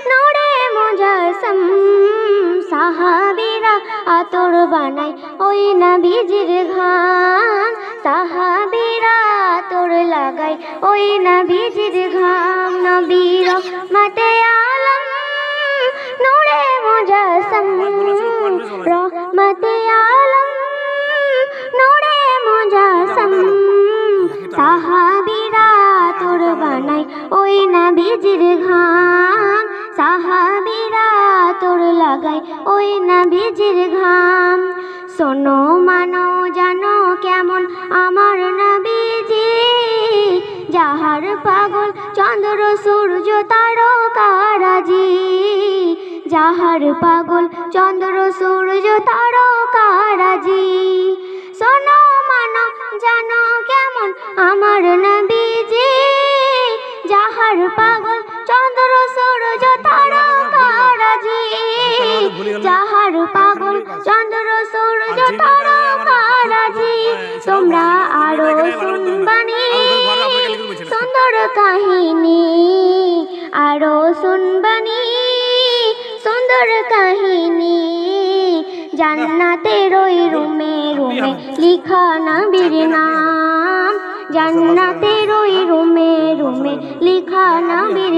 নূরে মুজাসসাম সাহাবীরা আতর বানায় ওই নবীজির ঘাম, সাহাবীরা আতর লাগায় ওই নবীজির ঘাম। নবী রহমতে আলম নূরে মুজাসসাম রহমতে আলম নূরে মুজাসসাম, সাহাবীরা আতর বানায় ওই নবীজির ঘাম, সাহাবীরা আতর লাগায় ওই নবীজির ঘাম। শোনো মানো জানো কেমন আমার নবীজি, যাহার পাগল চন্দ্র সূর্য তারকারাজি, যাহার পাগল চন্দ্র সূর্য তারকারাজি। শোনো মানো জানো কেমন আমার নবীজি, যাহার পাগল চন্দ্র সূর্য তারকারাজি, যাহার পাগল চন্দ্র সূর্য তারকারাজি। তোমরা আরো শুনবানি সুন্দর কাহিনী, আরো শুনবানি সুন্দর কাহিনী। জান্নাতের ওই রুমে রুমে লিখা নবীর নাম, জান্নাতের ওই রুমে রুমে লিখা নবীর